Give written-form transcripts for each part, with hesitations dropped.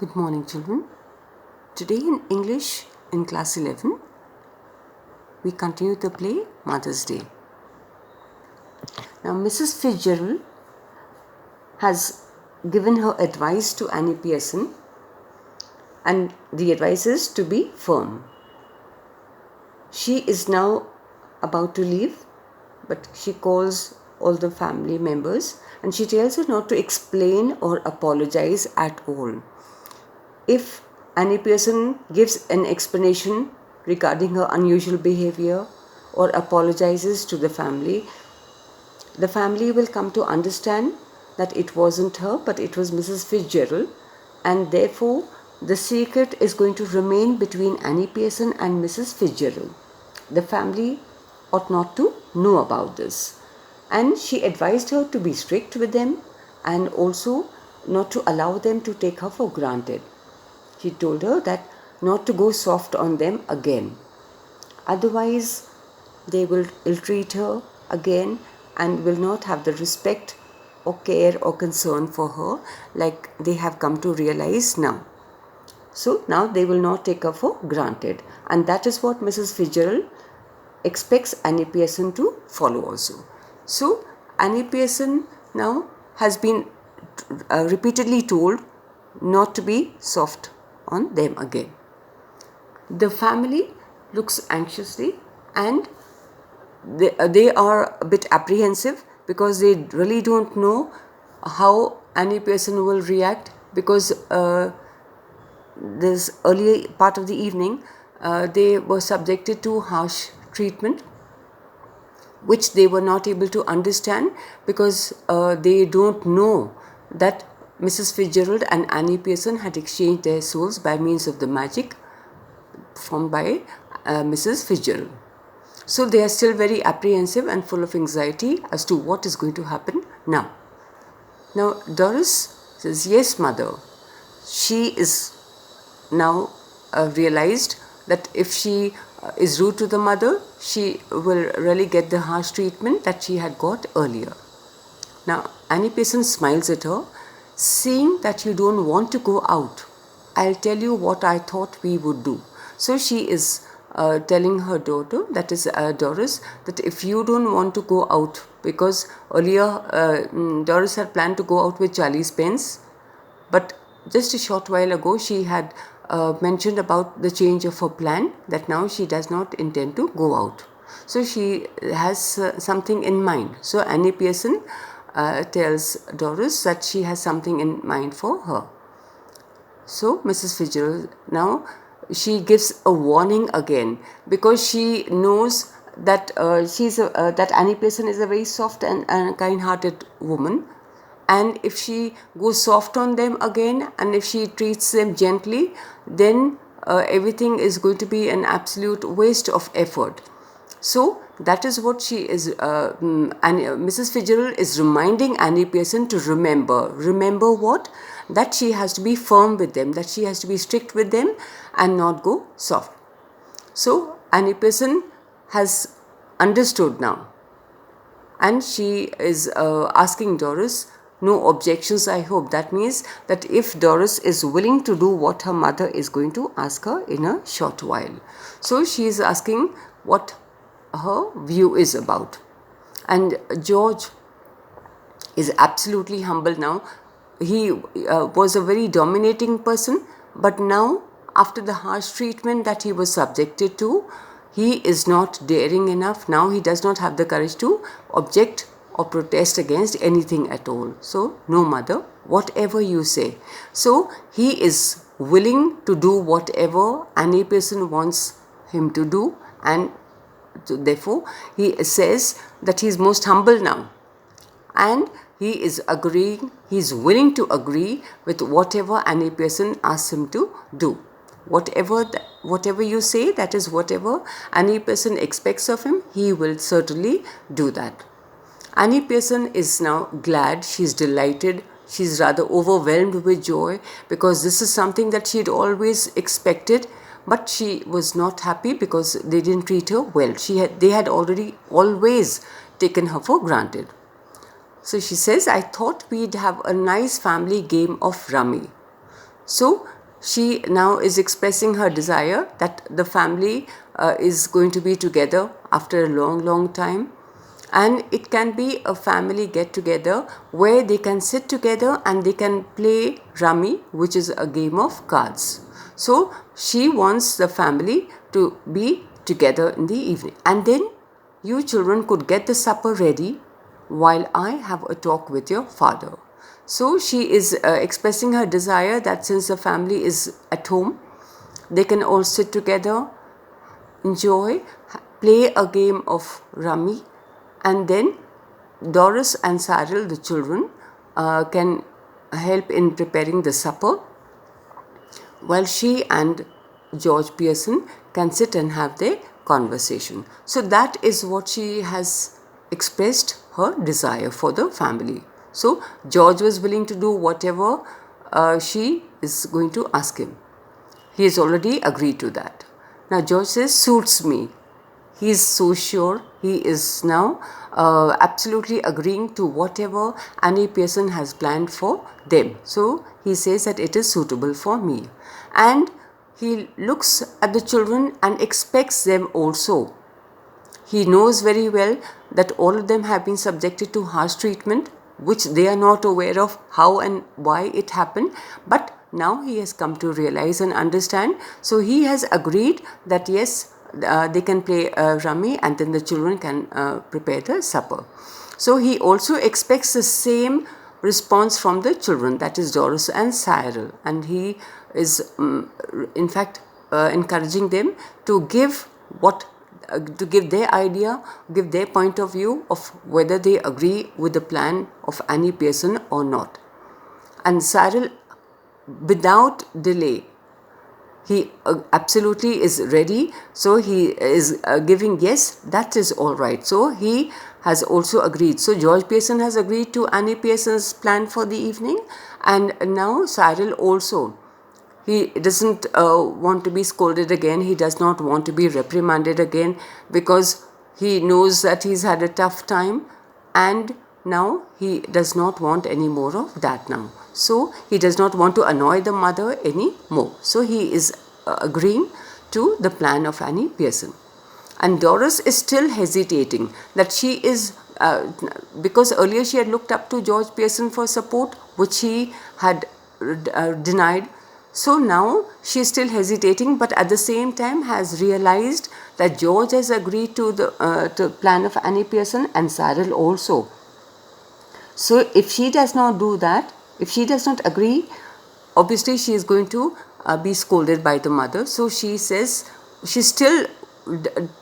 Good morning, children. Today in English in class 11, we continue the play Mother's Day. Now, Mrs. Fitzgerald has given her advice to Annie Pearson, and the advice is to be firm. She is now about to leave, but she calls all the family members and she tells her not to explain or apologize at all. If Annie Pearson gives an explanation regarding her unusual behavior or apologizes to the family will come to understand that it wasn't her but it was Mrs. Fitzgerald, and therefore the secret is going to remain between Annie Pearson and Mrs. Fitzgerald. The family ought not to know about this, and she advised her to be strict with them and also not to allow them to take her for granted. He told her that not to go soft on them again. Otherwise, they will ill-treat her again and will not have the respect or care or concern for her like they have come to realize now. So now they will not take her for granted. And that is what Mrs. Fitzgerald expects Annie Pearson to follow also. So Annie Pearson now has been repeatedly told not to be soft on them again. The family looks anxiously and they are a bit apprehensive because they really don't know how Annie Pearson will react, because this early part of the evening they were subjected to harsh treatment which they were not able to understand because they don't know that Mrs. Fitzgerald and Annie Pearson had exchanged their souls by means of the magic performed by Mrs. Fitzgerald. So they are still very apprehensive and full of anxiety as to what is going to happen now. Now Doris says, "Yes, mother." She is now realized that if she is rude to the mother, she will really get the harsh treatment that she had got earlier. Now Annie Pearson smiles at her, "Seeing that you don't want to go out, I'll tell you what I thought we would do." So she is telling her daughter, that is Doris, that if you don't want to go out, because earlier Doris had planned to go out with Charlie Spence, but just a short while ago she had mentioned about the change of her plan, that now she does not intend to go out. So she has something in mind. So Annie Pearson tells Doris that she has something in mind for her. So Mrs. Fitzgerald now, she gives a warning again, because she knows that that Annie Pearson is a very soft and kind-hearted woman, and if she goes soft on them again and if she treats them gently, then everything is going to be an absolute waste of effort. So that is what she is, Mrs. Fitzgerald is reminding Annie Pearson to remember. Remember what? That she has to be firm with them, that she has to be strict with them and not go soft. So Annie Pearson has understood now, and she is asking Doris, no objections, I hope. That means that if Doris is willing to do what her mother is going to ask her in a short while. So she is asking what her view is about. And George is absolutely humble now. He was a very dominating person, but now after the harsh treatment that he was subjected to, he is not daring enough. Now he does not have the courage to object or protest against anything at all. So, no, mother, whatever you say. So he is willing to do whatever Annie Pearson wants him to do, and therefore he says that he is most humble now, and he is agreeing, he is willing to agree with whatever Annie Pearson asks him to do. Whatever you say, that is whatever Annie Pearson expects of him, he will certainly do that. Annie Pearson is now glad, she is delighted, she is rather overwhelmed with joy, because this is something that she had always expected, but she was not happy because they didn't treat her well. They had already always taken her for granted. So she says, I thought we'd have a nice family game of rummy. So she now is expressing her desire that the family is going to be together after a long time, and it can be a family get together where they can sit together and they can play rummy, which is a game of cards. So she wants the family to be together in the evening, and then you children could get the supper ready while I have a talk with your father. So she is expressing her desire that since the family is at home, they can all sit together, enjoy, play a game of rummy, and then Doris and Cyril, the children, can help in preparing the supper, while she and George Pearson can sit and have their conversation. So that is what she has expressed her desire for the family. So George was willing to do whatever she is going to ask him. He has already agreed to that. Now George says, suits me. He is so sure. He is now absolutely agreeing to whatever Annie Pearson has planned for them. So he says that it is suitable for me. And he looks at the children and expects them also. He knows very well that all of them have been subjected to harsh treatment, which they are not aware of how and why it happened, but now he has come to realize and understand. So he has agreed that yes, they can play rummy and then the children can prepare the supper. So he also expects the same response from the children, that is Doris and Cyril, and he is in fact encouraging them to give to give their idea, give their point of view of whether they agree with the plan of Annie Pearson or not. And Cyril, without delay, he absolutely is ready. So he is giving yes, that is all right. So he has also agreed. So George Pearson has agreed to Annie Pearson's plan for the evening, and now Cyril also. He doesn't want to be scolded again. He does not want to be reprimanded again, because he knows that he's had a tough time, and now he does not want any more of that now. So he does not want to annoy the mother any more. So he is agreeing to the plan of Annie Pearson. And Doris is still hesitating, that she is because earlier she had looked up to George Pearson for support, which he had denied. So now she is still hesitating, but at the same time has realized that George has agreed to the plan of Annie Pearson, and Cyril also. So if she does not do that, if she does not agree, obviously she is going to be scolded by the mother. So she says she's still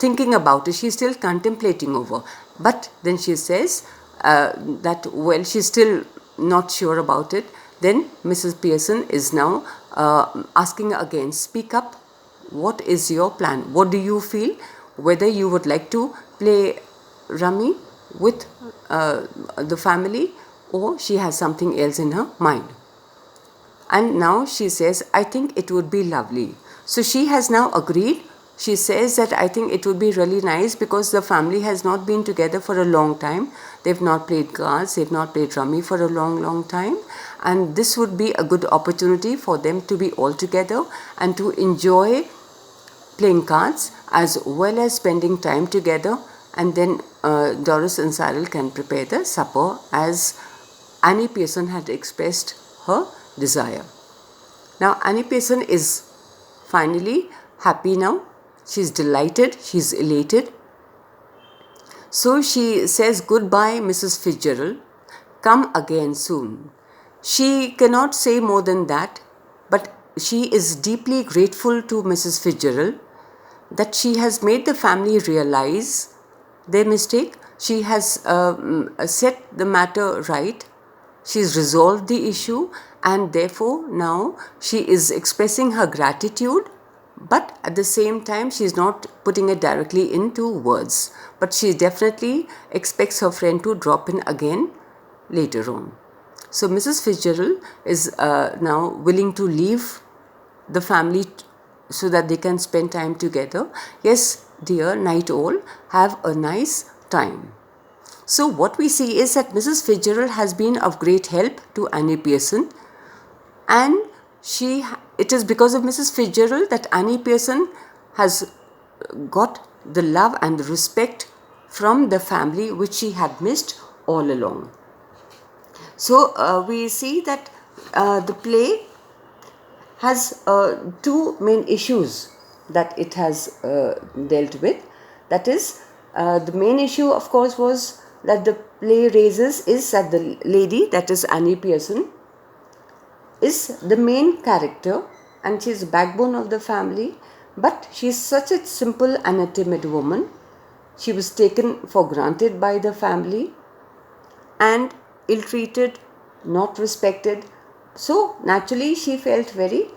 thinking about it, she's still contemplating over. But then she says that, well, she's still not sure about it. Then Mrs. Pearson is now asking again, speak up. What is your plan? What do you feel? Whether you would like to play rummy with the family, or she has something else in her mind. And now she says, I think it would be lovely. So she has now agreed. She says that I think it would be really nice, because the family has not been together for a long time. They've not played cards, they've not played rummy for a long time. And this would be a good opportunity for them to be all together and to enjoy playing cards as well as spending time together. And then Doris and Cyril can prepare the supper as Annie Pearson had expressed her desire. Now Annie Pearson is finally happy now. She's delighted, she's elated. So she says, goodbye, Mrs. Fitzgerald. Come again soon. She cannot say more than that, but she is deeply grateful to Mrs. Fitzgerald that she has made the family realize their mistake. She has set the matter right. She's resolved the issue, and therefore now she is expressing her gratitude, but at the same time she is not putting it directly into words. But she definitely expects her friend to drop in again later on. So Mrs. Fitzgerald is now willing to leave the family so that they can spend time together. Yes, dear, night all, have a nice time. So what we see is that Mrs. Fitzgerald has been of great help to Annie Pearson, and it is because of Mrs. Fitzgerald that Annie Pearson has got the love and the respect from the family which she had missed all along. So we see that the play has two main issues that it has dealt with. That is, the main issue, of course, was that the play raises is that the lady, that is Annie Pearson, is the main character and she is the backbone of the family, but she is such a simple and a timid woman. She was taken for granted by the family and ill-treated, not respected. So naturally she felt very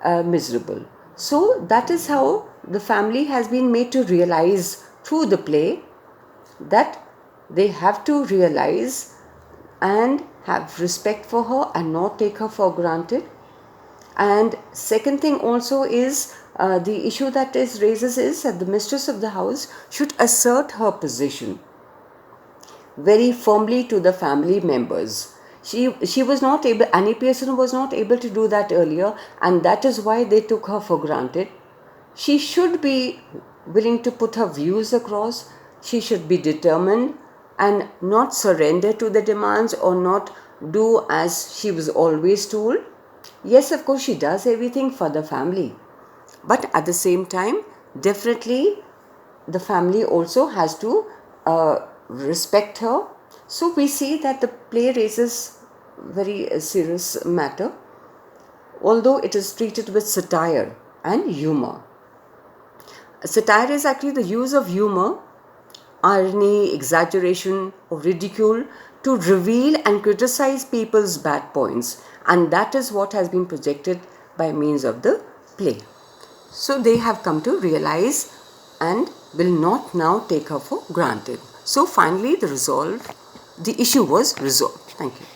miserable. So that is how the family has been made to realize through the play that they have to realize and have respect for her and not take her for granted. And second thing also is the issue that is raises is that the mistress of the house should assert her position very firmly to the family members. She was not able, Annie Pearson was not able to do that earlier, and that is why they took her for granted. She should be willing to put her views across. She should be determined and not surrender to the demands or not do as she was always told. Yes, of course, she does everything for the family, but at the same time, definitely the family also has to respect her. So we see that the play raises very serious matter, although it is treated with satire and humor. Satire is actually the use of humor, irony, exaggeration, or ridicule to reveal and criticize people's bad points, and that is what has been projected by means of the play. So they have come to realize and will not now take her for granted. So finally the issue was resolved. Thank you.